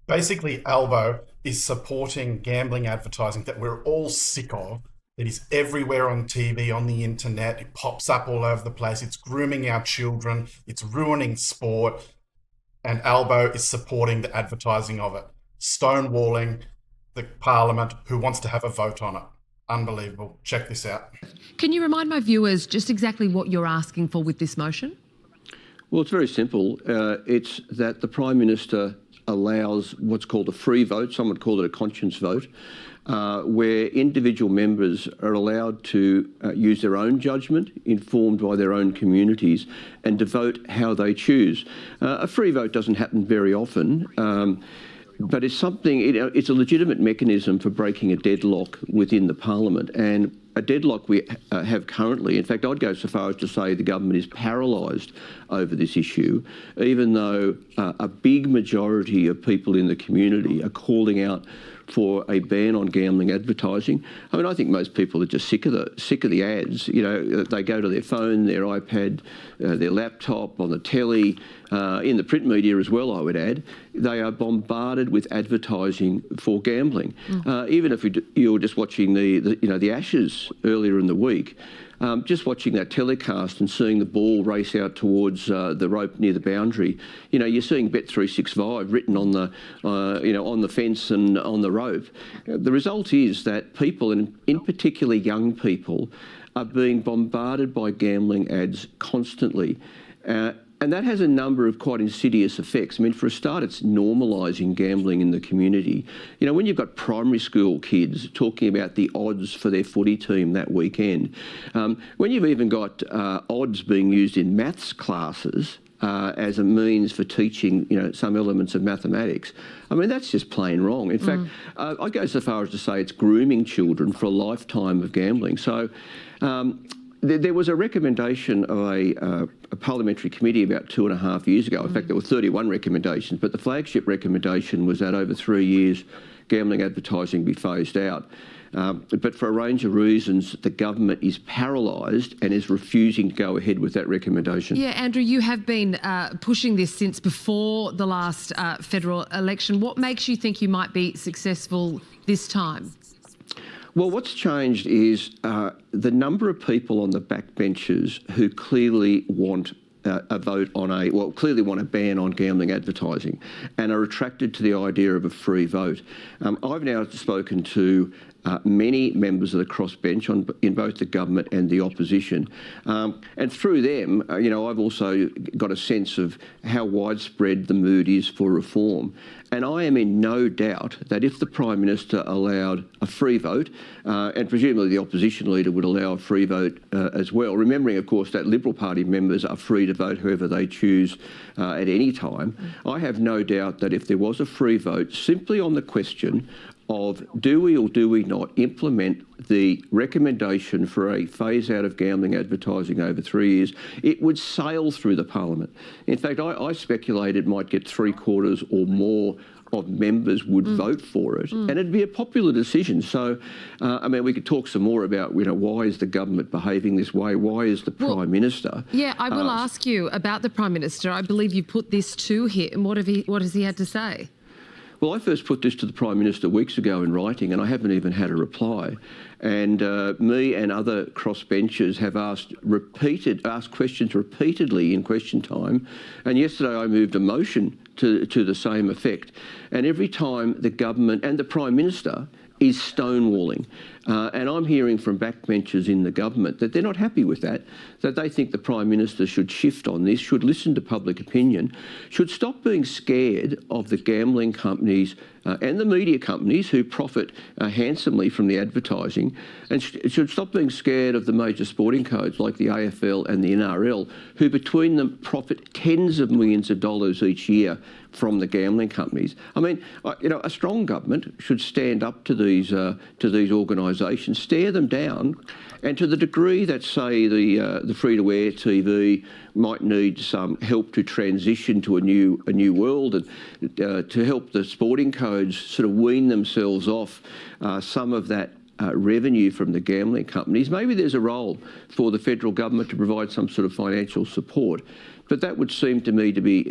Basically, Albo is supporting gambling advertising that we're all sick of, that is everywhere on TV, on the internet. It pops up all over the place. It's grooming our children. It's ruining sport. And Albo is supporting the advertising of it, stonewalling the Parliament who wants to have a vote on it. Unbelievable. Check this out. Can you remind my viewers just exactly what you're asking for with this motion? Well, it's very simple. It's that the Prime Minister allows what's called a free vote, some would call it a conscience vote, where individual members are allowed to use their own judgment, informed by their own communities, and to vote how they choose. A free vote doesn't happen very often, but it's something, it's a legitimate mechanism for breaking a deadlock within the Parliament. And a deadlock we have currently, in fact, I'd go so far as to say the government is paralysed over this issue, even though a big majority of people in the community are calling out for a ban on gambling advertising. I mean, I think most people are just sick of the ads. You know, they go to their phone, their iPad, their laptop, on the telly, in the print media as well, I would add. They are bombarded with advertising for gambling. Even if you're just watching the Ashes earlier in the week, just watching that telecast and seeing the ball race out towards the rope near the boundary, you know, you're seeing Bet365 written on the, on the fence and on the rope. The result is that people, and in particular young people, are being bombarded by gambling ads constantly. And that has a number of quite insidious effects. I mean, for a start, it's normalising gambling in the community. You know, when you've got primary school kids talking about the odds for their footy team that weekend, when you've even got odds being used in maths classes as a means for teaching, you know, some elements of mathematics, I mean, that's just plain wrong. In fact, I go so far as to say it's grooming children for a lifetime of gambling. So there was a recommendation of a parliamentary committee about 2.5 years ago. In fact, there were 31 recommendations, but the flagship recommendation was that over 3 years, gambling advertising be phased out. But for a range of reasons, the government is paralysed and is refusing to go ahead with that recommendation. Yeah, Andrew, you have been pushing this since before the last federal election. What makes you think you might be successful this time? Well, what's changed is the number of people on the backbenches who clearly want a vote on clearly want a ban on gambling advertising and are attracted to the idea of a free vote. I've now spoken to many members of the crossbench in both the government and the opposition. And through them, you know, I've also got a sense of how widespread the mood is for reform. And I am in no doubt that if the Prime Minister allowed a free vote, and presumably the opposition leader would allow a free vote as well, remembering, of course, that Liberal Party members are free to vote whoever they choose at any time, I have no doubt that if there was a free vote simply on the question of do we or do we not implement the recommendation for a phase out of gambling advertising over 3 years, it would sail through the Parliament. In fact, I speculate it might get 3/4 or more of members would vote for it, and it'd be a popular decision. So, I mean, we could talk some more about, you know, why is the government behaving this way? Why is the Prime Minister? Yeah, I will ask you about the Prime Minister. I believe you put this to him. What has he had to say? Well, I first put this to the Prime Minister weeks ago in writing, and I haven't even had a reply. And me and other crossbenchers have asked questions repeatedly in question time. And yesterday I moved a motion to the same effect. And every time the government and the Prime Minister is stonewalling. And I'm hearing from backbenchers in the government that they're not happy with that they think the Prime Minister should shift on this, should listen to public opinion, should stop being scared of the gambling companies and the media companies who profit handsomely from the advertising, and should stop being scared of the major sporting codes like the AFL and the NRL, who between them profit tens of millions of dollars each year from the gambling companies. I mean, you know, a strong government should stand up to these organisations, stare them down, and to the degree that, say, the free-to-air TV might need some help to transition to a new world, and to help the sporting codes sort of wean themselves off some of that revenue from the gambling companies. Maybe there's a role for the federal government to provide some sort of financial support. But that would seem to me to be,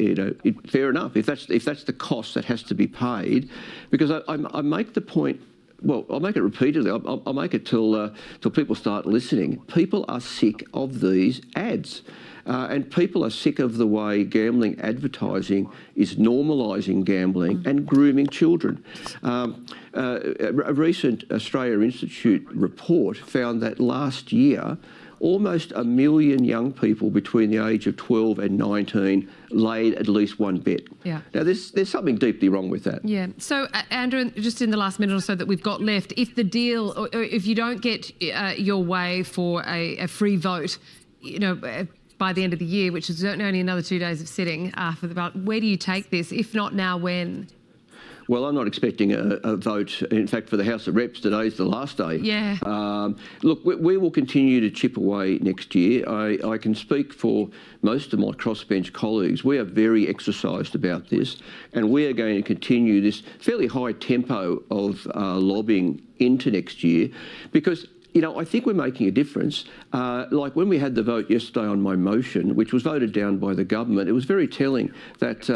fair enough. If that's the cost that has to be paid, because I make the point. Well, I'll make it repeatedly. I'll make it till people start listening. People are sick of these ads. And people are sick of the way gambling advertising is normalising gambling and grooming children. A recent Australia Institute report found that last year, almost 1 million young people between the age of 12 and 19 laid at least one bet. Yeah. Now, there's something deeply wrong with that. Yeah. So, Andrew, just in the last minute or so that we've got left, if the deal, or if you don't get your way for a free vote, by the end of the year, which is only another 2 days of sitting after the ballot, where do you take this? If not now, when? Well, I'm not expecting a vote. In fact, for the House of Reps, today's the last day. Yeah. Look, we will continue to chip away next year. I can speak for most of my crossbench colleagues. We are very exercised about this, and we are going to continue this fairly high tempo of lobbying into next year, because I think we're making a difference. Like when we had the vote yesterday on my motion, which was voted down by the government, it was very telling that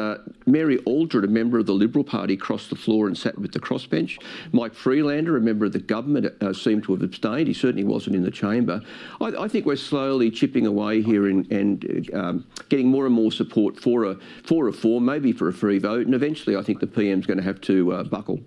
Mary Aldred, a member of the Liberal Party, crossed the floor and sat with the crossbench. Mike Freelander, a member of the government, seemed to have abstained. He certainly wasn't in the chamber. I think we're slowly chipping away here and getting more and more support for reform, maybe for a free vote, and eventually I think the PM's going to have to buckle.